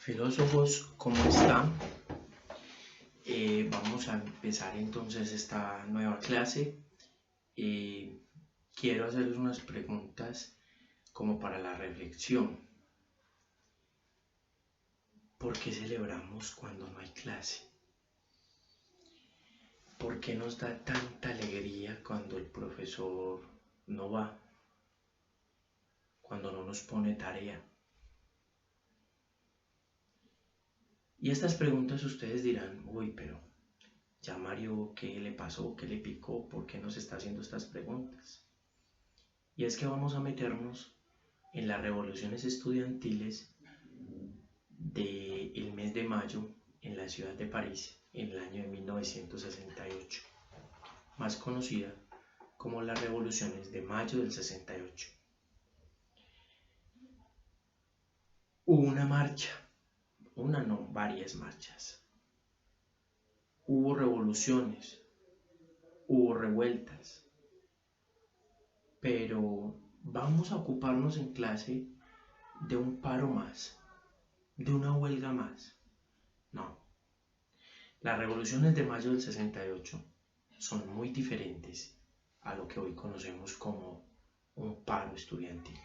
Filósofos, ¿cómo están? Vamos a empezar entonces esta nueva clase. Quiero hacerles unas preguntas como para la reflexión. ¿Por qué celebramos cuando no hay clase? ¿Por qué nos da tanta alegría cuando el profesor no va? Cuando no nos pone tarea. Y estas preguntas ustedes dirán, uy, pero ya Mario, ¿qué le pasó? ¿Qué le picó? ¿Por qué nos está haciendo estas preguntas? Y es que vamos a meternos en las revoluciones estudiantiles del mes de mayo en la ciudad de París en el año de 1968, más conocida como las revoluciones de mayo del 68. Hubo una marcha, varias marchas. Hubo revoluciones, hubo revueltas, pero vamos a ocuparnos en clase de un paro más, de una huelga más. No, las revoluciones de mayo del 68 son muy diferentes a lo que hoy conocemos como un paro estudiantil.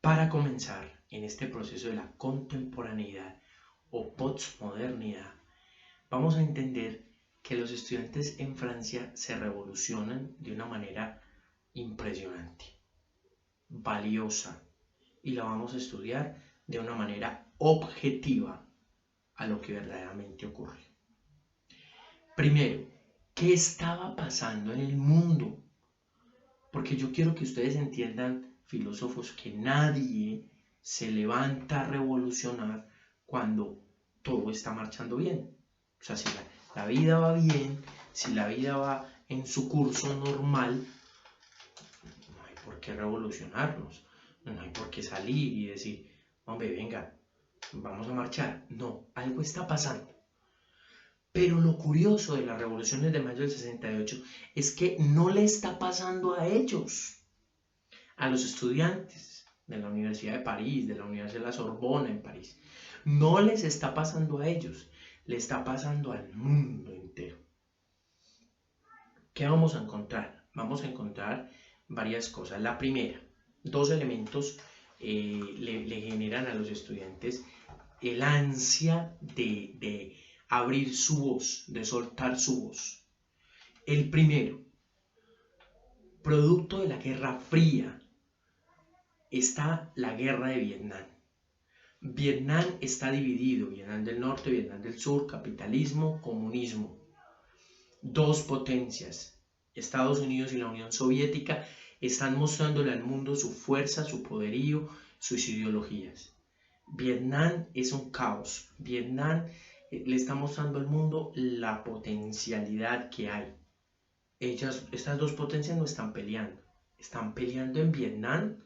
Para comenzar, en este proceso de la contemporaneidad o postmodernidad, vamos a entender que los estudiantes en Francia se revolucionan de una manera impresionante, valiosa, y la vamos a estudiar de una manera objetiva a lo que verdaderamente ocurre. Primero, ¿qué estaba pasando en el mundo? Porque yo quiero que ustedes entiendan, filósofos, que nadie se levanta a revolucionar cuando todo está marchando bien. O sea, si la vida va bien, si la vida va en su curso normal, no hay por qué revolucionarnos, no hay por qué salir y decir, hombre, venga, vamos a marchar. No, algo está pasando. Pero lo curioso de las revoluciones de mayo del 68 es que no le está pasando a ellos, a los estudiantes de la Universidad de París, de la Universidad de la Sorbona en París. No les está pasando a ellos, le está pasando al mundo entero. ¿Qué vamos a encontrar? Vamos a encontrar varias cosas. La primera, dos elementos le generan a los estudiantes el ansia de abrir su voz, de soltar su voz. El primero, producto de la Guerra Fría, está la Guerra de Vietnam. Vietnam está dividido, Vietnam del Norte, Vietnam del Sur, capitalismo, comunismo. Dos potencias, Estados Unidos y la Unión Soviética, están mostrándole al mundo su fuerza, su poderío, sus ideologías. Vietnam es un caos. Vietnam le está mostrando al mundo la potencialidad que hay. Estas dos potencias no están peleando en Vietnam,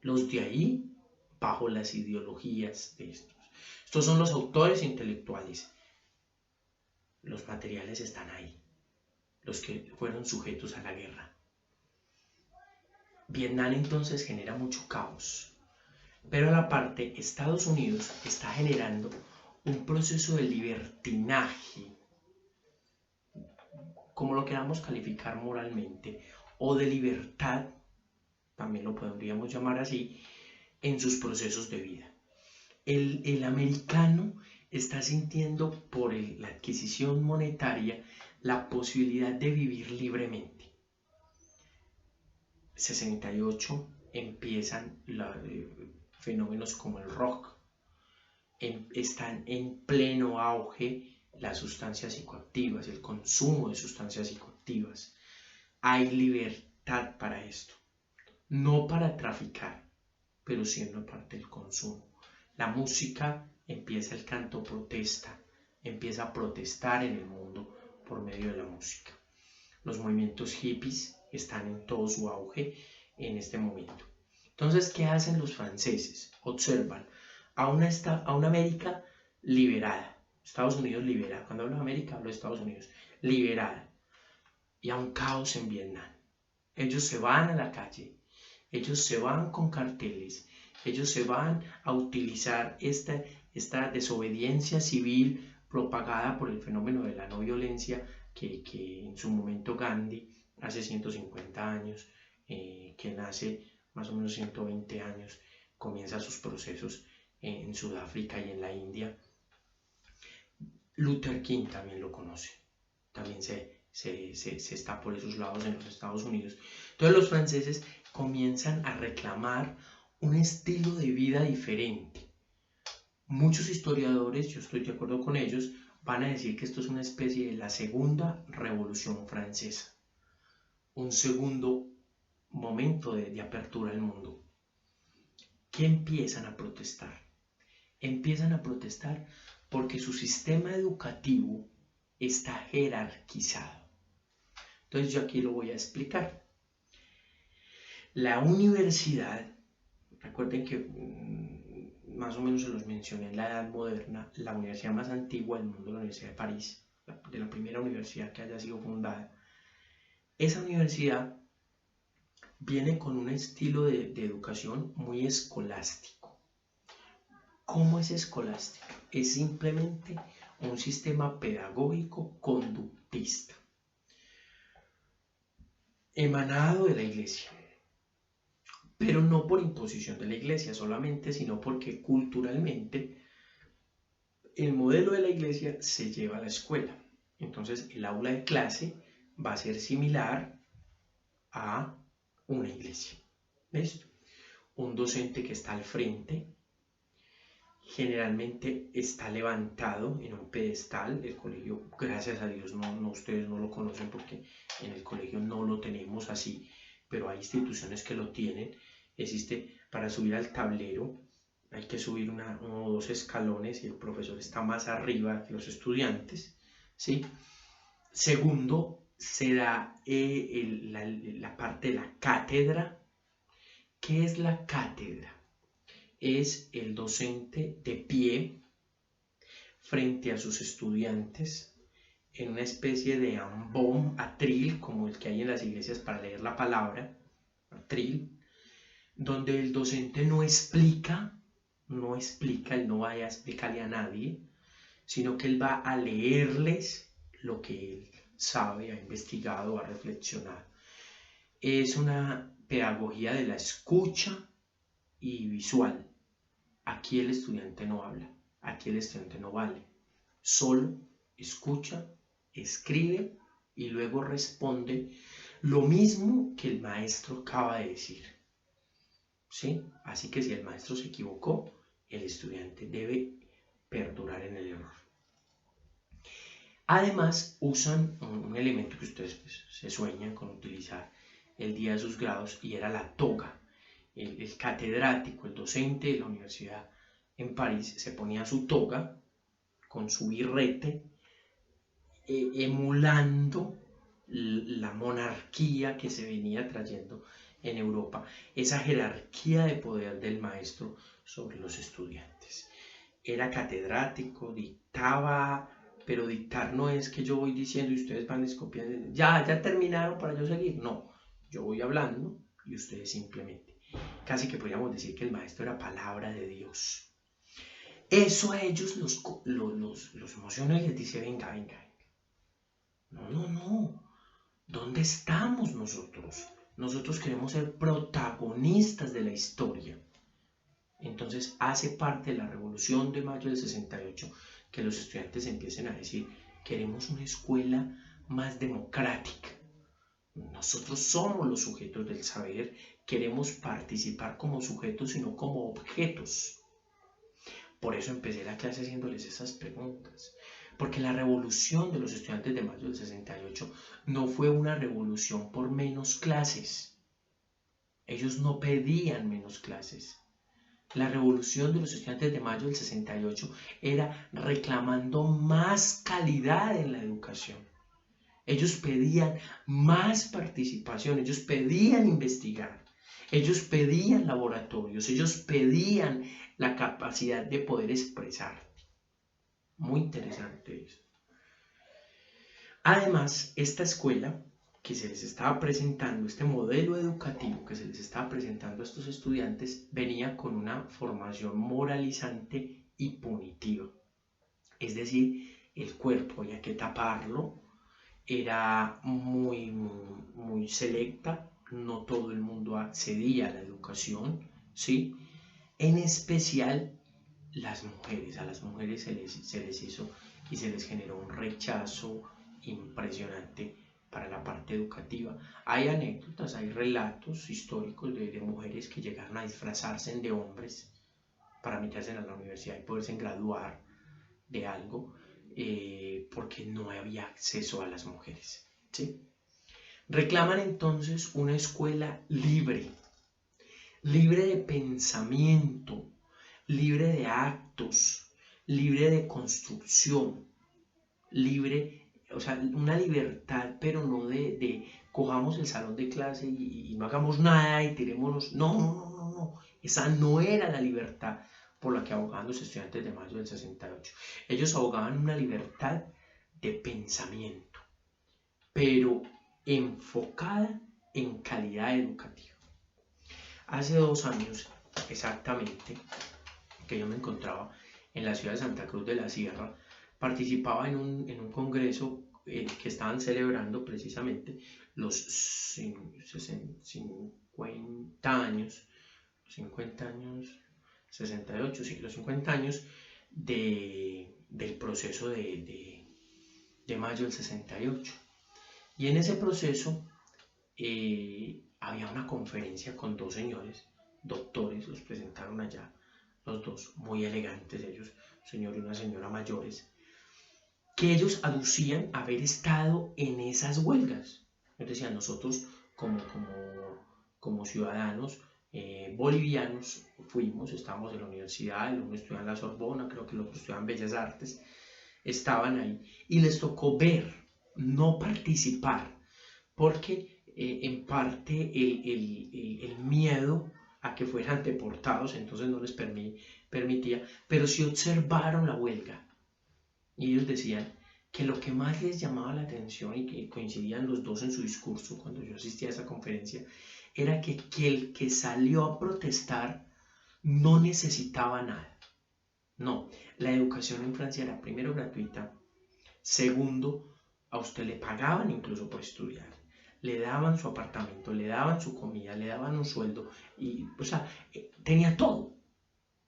los de ahí, bajo las ideologías de estos. Estos son los autores intelectuales. Los materiales están ahí, los que fueron sujetos a la guerra. Vietnam entonces genera mucho caos, pero a la parte Estados Unidos está generando un proceso de libertinaje, como lo queramos calificar moralmente, o de libertad, también lo podríamos llamar así, en sus procesos de vida. El americano está sintiendo por la adquisición monetaria la posibilidad de vivir libremente. 68 empiezan fenómenos como el rock, están en pleno auge las sustancias psicoactivas, el consumo de sustancias psicoactivas. Hay libertad para esto, no para traficar, pero siendo parte del consumo. La música empieza, el canto protesta, empieza a protestar en el mundo por medio de la música. Los movimientos hippies están en todo su auge en este momento. Entonces, ¿qué hacen los franceses? Observan a una América liberada. Estados Unidos liberada. Cuando hablo de América, hablo de Estados Unidos. Liberada. Y a un caos en Vietnam. Ellos se van a la calle. Ellos se van con carteles. Ellos se van a utilizar esta desobediencia civil propagada por el fenómeno de la no violencia que en su momento Gandhi, hace 150 años, que nace más o menos 120 años, comienza sus procesos en Sudáfrica y en la India. Luther King también lo conoce, también se está por esos lados en los Estados Unidos. Entonces los franceses comienzan a reclamar un estilo de vida diferente. Muchos historiadores, yo estoy de acuerdo con ellos, van a decir que esto es una especie de la segunda revolución francesa, un segundo momento de apertura al mundo. ¿Qué empiezan a protestar? Empiezan a protestar porque su sistema educativo está jerarquizado. Entonces yo aquí lo voy a explicar. La universidad, recuerden que más o menos se los mencioné en la Edad Moderna, la universidad más antigua del mundo, la Universidad de París, de la primera universidad que haya sido fundada. Esa universidad viene con un estilo de educación muy escolástico. ¿Cómo es escolástico? Es simplemente un sistema pedagógico conductista, emanado de la Iglesia, pero no por imposición de la Iglesia solamente, sino porque culturalmente el modelo de la Iglesia se lleva a la escuela. Entonces el aula de clase va a ser similar a una iglesia. ¿Ves? Un docente que está al frente generalmente está levantado en un pedestal. El colegio, gracias a Dios, no ustedes no lo conocen porque en el colegio no lo tenemos así, pero hay instituciones que lo tienen. Existe para subir al tablero, hay que subir uno o dos escalones y el profesor está más arriba que los estudiantes, ¿sí? Segundo, se da la parte de la cátedra. ¿Qué es la cátedra? Es el docente de pie frente a sus estudiantes en una especie de ambón, atril, como el que hay en las iglesias para leer la palabra, atril, donde el docente no explica, él no vaya a explicarle a nadie, sino que él va a leerles lo que él sabe, ha investigado, ha reflexionado. Es una pedagogía de la escucha y visual. Aquí el estudiante no habla, aquí el estudiante no vale, solo escucha, escribe y luego responde lo mismo que el maestro acaba de decir. ¿Sí? Así que si el maestro se equivocó, el estudiante debe perdurar en el error. Además, usan un elemento que ustedes se sueñan con utilizar el día de sus grados y era la toga. El catedrático, el docente de la universidad en París se ponía su toga con su birrete, emulando la monarquía que se venía trayendo en Europa, esa jerarquía de poder del maestro sobre los estudiantes. Era catedrático, dictaba, pero dictar no es que yo voy diciendo y ustedes van copiando, ya terminaron para yo seguir, no, yo voy hablando y ustedes simplemente. Casi que podríamos decir que el maestro era palabra de Dios. Eso a ellos los emociona y les dice, venga. No. ¿Dónde estamos nosotros? Nosotros queremos ser protagonistas de la historia. Entonces hace parte de la Revolución de Mayo del 68 que los estudiantes empiecen a decir, queremos una escuela más democrática. Nosotros somos los sujetos del saber, queremos participar como sujetos y no como objetos. Por eso empecé la clase haciéndoles esas preguntas. Porque la revolución de los estudiantes de mayo del 68 no fue una revolución por menos clases. Ellos no pedían menos clases. La revolución de los estudiantes de mayo del 68 era reclamando más calidad en la educación. Ellos pedían más participación, ellos pedían investigar, ellos pedían laboratorios, ellos pedían la capacidad de poder expresarte. Muy interesante eso. Además, esta escuela, que se les estaba presentando, este modelo educativo que se les estaba presentando a estos estudiantes, venía con una formación moralizante y punitiva. Es decir, el cuerpo había que taparlo, era muy selecta, no todo el mundo accedía a la educación, ¿sí? En especial a las mujeres se les hizo y se les generó un rechazo impresionante para la parte educativa. Hay anécdotas, hay relatos históricos de mujeres que llegaron a disfrazarse de hombres para meterse a la universidad y poderse graduar de algo, porque no había acceso a las mujeres, ¿sí? Reclaman entonces una escuela libre, libre de pensamiento, libre de actos, libre de construcción, libre, o sea, una libertad, pero no de cojamos el salón de clase y no hagamos nada y tirémonos. No, no, no, no, no. Esa no era la libertad por la que abogaban los estudiantes de mayo del 68. Ellos abogaban una libertad de pensamiento, pero enfocada en calidad educativa. Hace 2 años, exactamente, que yo me encontraba en la ciudad de Santa Cruz de la Sierra, participaba en un congreso que estaban celebrando precisamente los 50 años, 68, sí, los 50 años del proceso de mayo del 68. Y en ese proceso había una conferencia con 2 señores, doctores, los presentaron allá, los dos, muy elegantes ellos, un señor y una señora mayores, que ellos aducían haber estado en esas huelgas. Ellos decían, nosotros como ciudadanos bolivianos estábamos en la universidad, el uno estudiaba en la Sorbona, creo que el otro estudiaba en Bellas Artes, estaban ahí y les tocó ver, no participar, porque en parte el miedo a que fueran deportados, entonces no les permitía, pero sí observaron la huelga. Y ellos decían que lo que más les llamaba la atención, y que coincidían los dos en su discurso cuando yo asistía a esa conferencia, era que el que salió a protestar no necesitaba nada. No, la educación en Francia era primero gratuita, segundo, a usted le pagaban incluso por estudiar, le daban su apartamento, le daban su comida, le daban un sueldo, y, o sea, tenía todo.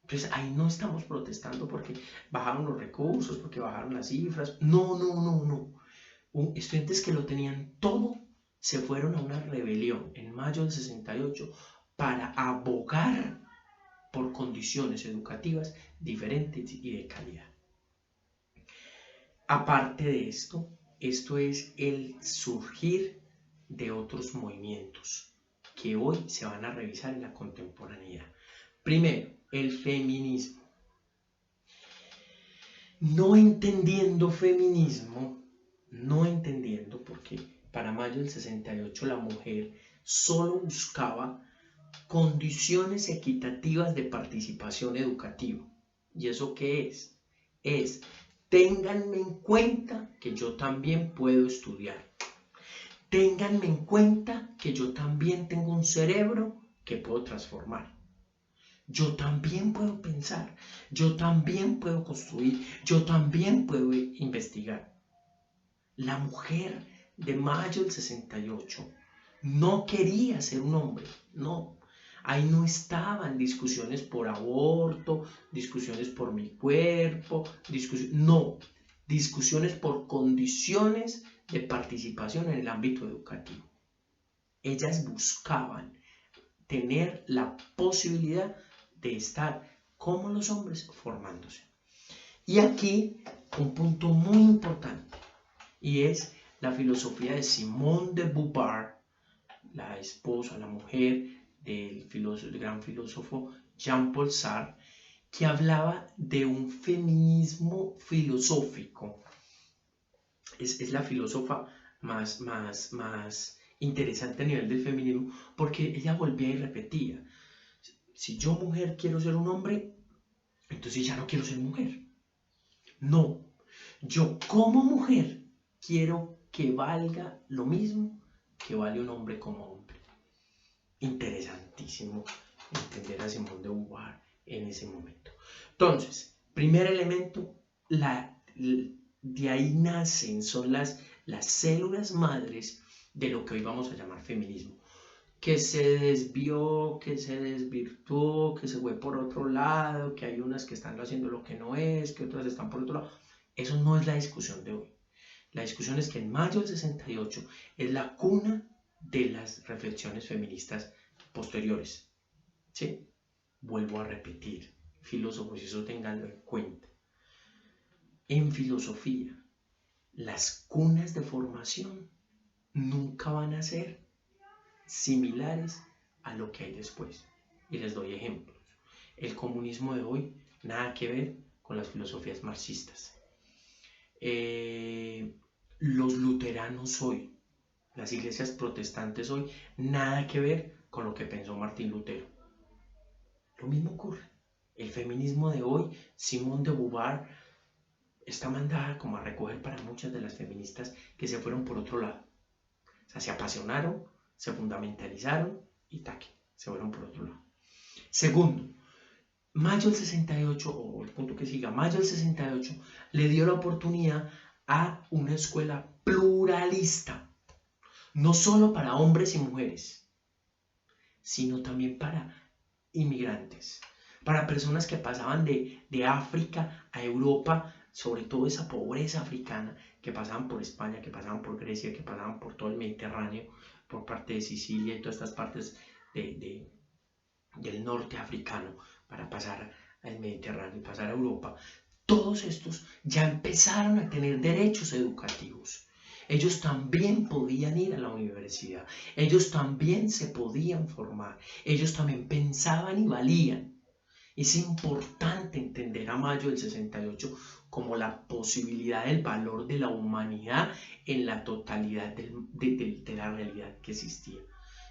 Entonces ahí no estamos protestando porque bajaron los recursos, porque bajaron las cifras. No, no, no, no. Estudiantes que lo tenían todo se fueron a una rebelión en mayo del 68 para abogar por condiciones educativas diferentes y de calidad. Aparte de esto es el surgir de otros movimientos que hoy se van a revisar en la contemporaneidad. Primero, el feminismo. No entendiendo feminismo, porque para mayo del 68 la mujer solo buscaba condiciones equitativas de participación educativa. ¿Y eso qué es? Es, ténganme en cuenta que yo también puedo estudiar. Ténganme en cuenta que yo también tengo un cerebro que puedo transformar. Yo también puedo pensar, yo también puedo construir, yo también puedo investigar. La mujer de mayo del 68 no quería ser un hombre, no. Ahí no estaban discusiones por aborto, discusiones por mi cuerpo, discusiones por condiciones de participación en el ámbito educativo. Ellas buscaban tener la posibilidad de estar como los hombres formándose. Y aquí un punto muy importante, y es la filosofía de Simone de Beauvoir, la esposa, la mujer del gran filósofo Jean-Paul Sartre, que hablaba de un feminismo filosófico. Es la filósofa más interesante a nivel del feminismo, porque ella volvía y repetía, si yo mujer quiero ser un hombre, entonces ya no quiero ser mujer. No, yo como mujer quiero que valga lo mismo que vale un hombre como hombre. Interesantísimo entender a Simone de Beauvoir en ese momento. Entonces, primer elemento, de ahí nacen, son las células madres de lo que hoy vamos a llamar feminismo, que se desvió, que se desvirtuó, que se fue por otro lado, que hay unas que están haciendo lo que no es, que otras están por otro lado. Eso no es la discusión de hoy. La discusión es que en mayo del 68 es la cuna de las reflexiones feministas posteriores. ¿Sí? Vuelvo a repetir, filósofos, y eso ténganlo en cuenta. En filosofía, las cunas de formación nunca van a ser similares a lo que hay después. Y les doy ejemplos. El comunismo de hoy, nada que ver con las filosofías marxistas. Los luteranos hoy, las iglesias protestantes hoy, nada que ver con lo que pensó Martín Lutero. Lo mismo ocurre. El feminismo de hoy, Simone de Beauvoir, está mandada como a recoger para muchas de las feministas que se fueron por otro lado. O sea, se apasionaron, se fundamentalizaron y se fueron por otro lado. Segundo, mayo del 68, o el punto que siga, mayo del 68, le dio la oportunidad a una escuela pluralista, no solo para hombres y mujeres, sino también para inmigrantes, para personas que pasaban de África a Europa, sobre todo esa pobreza africana, que pasaban por España, que pasaban por Grecia, que pasaban por todo el Mediterráneo, por parte de Sicilia y todas estas partes del norte africano, para pasar al Mediterráneo y pasar a Europa. Todos estos ya empezaron a tener derechos educativos. Ellos también podían ir a la universidad, ellos también se podían formar, ellos también pensaban y valían. Es importante entender a mayo del 68 como la posibilidad del valor de la humanidad en la totalidad de la realidad que existía.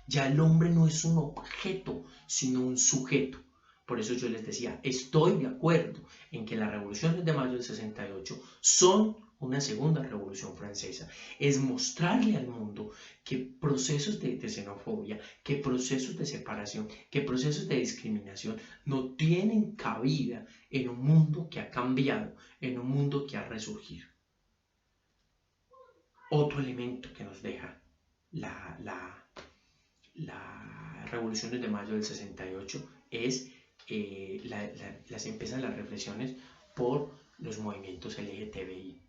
Ya el hombre no es un objeto, sino un sujeto. Por eso yo les decía, estoy de acuerdo en que las revoluciones de mayo del 68 son una segunda revolución francesa. Es mostrarle al mundo que procesos de xenofobia, que procesos de separación, que procesos de discriminación no tienen cabida en un mundo que ha cambiado, en un mundo que ha resurgido. Otro elemento que nos deja las revoluciones de mayo del 68 es empiezan las reflexiones por los movimientos LGTBI.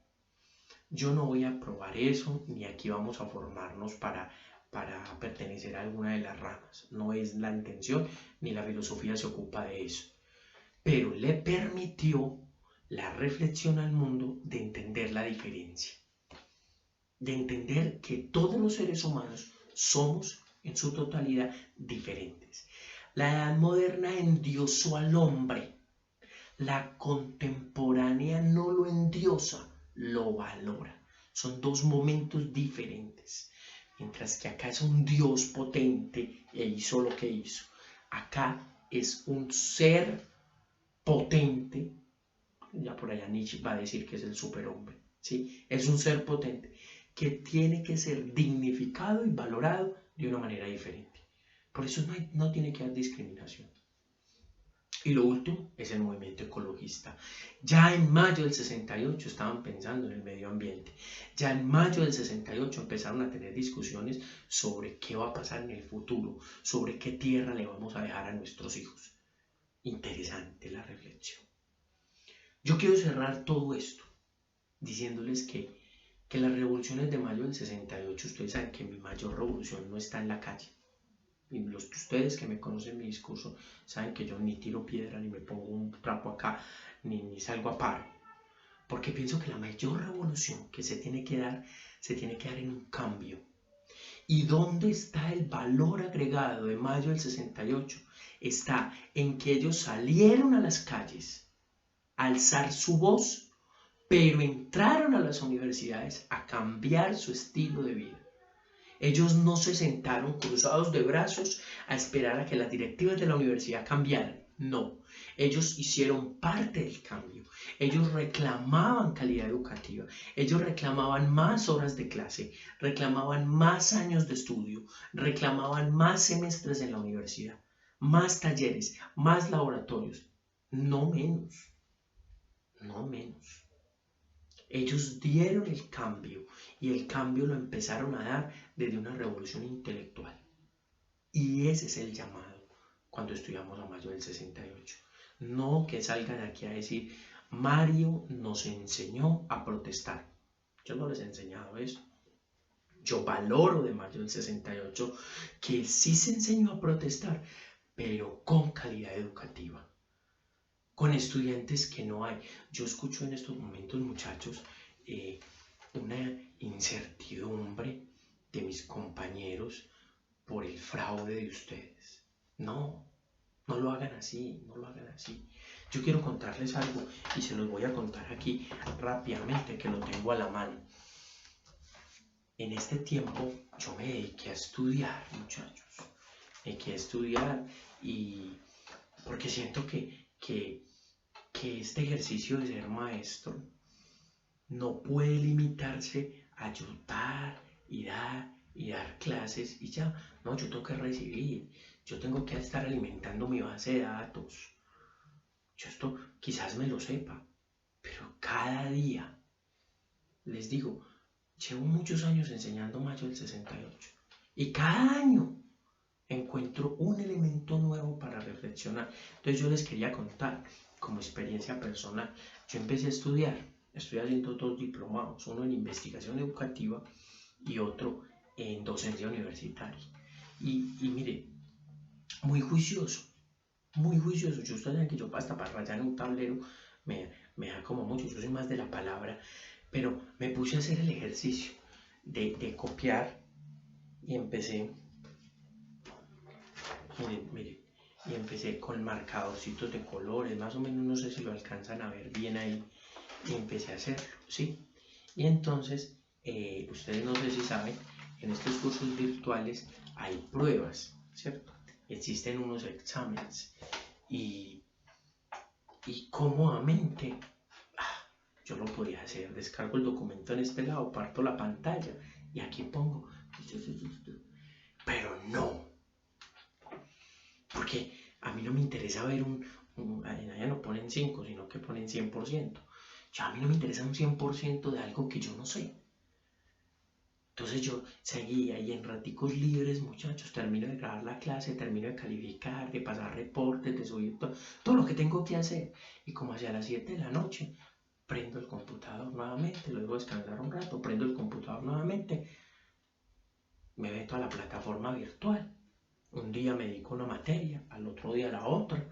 Yo no voy a probar eso, ni aquí vamos a formarnos para pertenecer a alguna de las ramas. No es la intención, ni la filosofía se ocupa de eso. Pero le permitió la reflexión al mundo de entender la diferencia. De entender que todos los seres humanos somos en su totalidad diferentes. La edad moderna endiosó al hombre. La contemporánea no lo endiosa, lo valora. Son dos momentos diferentes. Mientras que acá es un Dios potente e hizo lo que hizo. Acá es un ser potente. Ya por allá Nietzsche va a decir que es el superhombre. ¿Sí? Es un ser potente que tiene que ser dignificado y valorado de una manera diferente. Por eso no tiene que haber discriminación. Y lo último es el movimiento ecologista. Ya en mayo del 68 estaban pensando en el medio ambiente. Ya en mayo del 68 empezaron a tener discusiones sobre qué va a pasar en el futuro, sobre qué tierra le vamos a dejar a nuestros hijos. Interesante la reflexión. Yo quiero cerrar todo esto diciéndoles que las revoluciones de mayo del 68, ustedes saben que mi mayor revolución no está en la calle. Y los de ustedes que me conocen mi discurso saben que yo ni tiro piedra, ni me pongo un trapo acá, ni salgo a paro. Porque pienso que la mayor revolución que se tiene que dar en un cambio. ¿Y dónde está el valor agregado de mayo del 68? Está en que ellos salieron a las calles a alzar su voz, pero entraron a las universidades a cambiar su estilo de vida. Ellos no se sentaron cruzados de brazos a esperar a que las directivas de la universidad cambiaran. No, ellos hicieron parte del cambio. Ellos reclamaban calidad educativa. Ellos reclamaban más horas de clase, reclamaban más años de estudio, reclamaban más semestres en la universidad, más talleres, más laboratorios. No menos, no menos. Ellos dieron el cambio y el cambio lo empezaron a dar desde una revolución intelectual. Y ese es el llamado cuando estudiamos a Mayo del 68. No que salgan aquí a decir, Mario nos enseñó a protestar. Yo no les he enseñado eso. Yo valoro de Mayo del 68 que sí se enseñó a protestar, pero con calidad educativa, con estudiantes que no hay. Yo escucho en estos momentos, muchachos, una incertidumbre de mis compañeros por el fraude de ustedes. No, no lo hagan así, no lo hagan así. Yo quiero contarles algo y se los voy a contar aquí rápidamente que lo tengo a la mano. En este tiempo yo me dediqué a estudiar, muchachos. Me dediqué a estudiar y porque siento que este ejercicio de ser maestro no puede limitarse a ayudar y dar clases y ya. No, yo tengo que recibir, yo tengo que estar alimentando mi base de datos. Yo esto quizás me lo sepa, pero cada día, les digo, llevo muchos años enseñando Mayo del 68 y cada año encuentro un elemento nuevo para reflexionar. Entonces yo les quería contar como experiencia personal. Yo empecé a estudiar, estoy haciendo 2 diplomados, uno en investigación educativa y otro en docencia universitaria. Y mire, muy juicioso, muy juicioso. Yo ustedes saben que yo hasta para rayar en un tablero me da como mucho, yo soy más de la palabra, pero me puse a hacer el ejercicio de copiar y empecé, miren, y empecé con marcadorcitos de colores, más o menos no sé si lo alcanzan a ver bien ahí, y empecé a hacerlo, ¿sí? Y entonces, ustedes no sé si saben, en estos cursos virtuales hay pruebas, ¿cierto? Existen unos exámenes y cómodamente yo lo podía hacer, descargo el documento en este lado, parto la pantalla y aquí pongo, pero no, porque a mí no me interesa ver allá no ponen 5, sino que ponen 100%. Ya a mí no me interesa un 100% de algo que yo no sé. Entonces yo seguía y en raticos libres, muchachos, termino de grabar la clase, termino de calificar, de pasar reportes, de subir todo lo que tengo que hacer. Y como hacia las 7 de la noche, prendo el computador nuevamente, luego descansar un rato, prendo el computador nuevamente, me meto a la plataforma virtual. Un día me dedico a una materia, al otro día a la otra,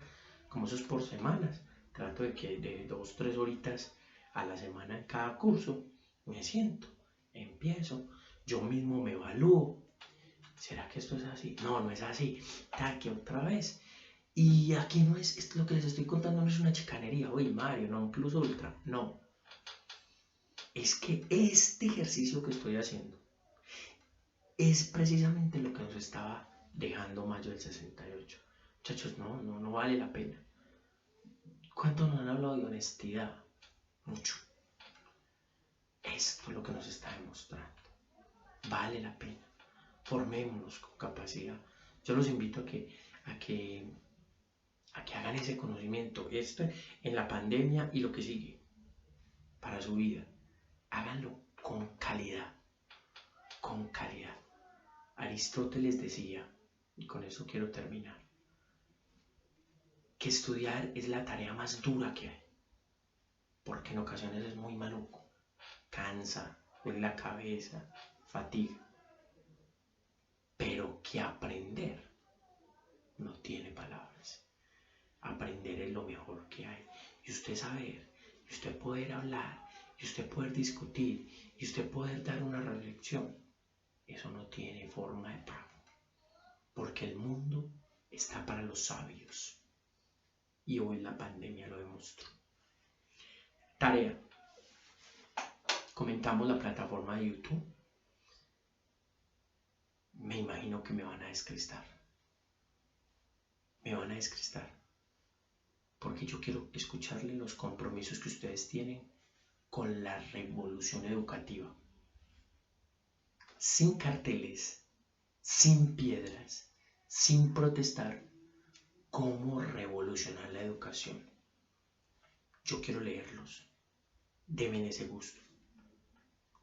como eso es por semanas. Trato de que de 2-3 horitas a la semana en cada curso me siento, empiezo, yo mismo me evalúo. ¿Será que esto es así? No, no es así. Taque otra vez. Y aquí no es lo que les estoy contando, no es una chicanería. Oye, Mario, no, incluso ultra. No. Es que este ejercicio que estoy haciendo es precisamente lo que nos estaba dejando Mayo del 68. Muchachos, no vale la pena. ¿Cuánto nos han hablado de honestidad? Mucho. Esto es lo que nos está demostrando. Vale la pena. Formémonos con capacidad. Yo los invito a que hagan ese conocimiento. Esto en la pandemia y lo que sigue para su vida. Háganlo con calidad. Con calidad. Aristóteles decía, y con eso quiero terminar, que estudiar es la tarea más dura que hay, porque en ocasiones es muy maluco, cansa, duele la cabeza, fatiga, pero que aprender no tiene palabras. Aprender es lo mejor que hay. Y usted saber, y usted poder hablar, y usted poder discutir, y usted poder dar una reflexión, eso no tiene forma de pago, porque el mundo está para los sabios. Y hoy la pandemia lo demostró. Tarea. Comentamos la plataforma de YouTube. Me imagino que me van a descrestar. Me van a descrestar. porque yo quiero escucharle los compromisos que ustedes tienen con la revolución educativa. Sin carteles, sin piedras, sin protestar, ¿cómo revolucionar la educación? Yo quiero leerlos. Deme ese gusto.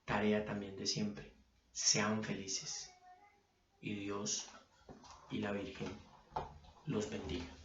Tarea también de siempre. Sean felices. Y Dios y la Virgen los bendiga.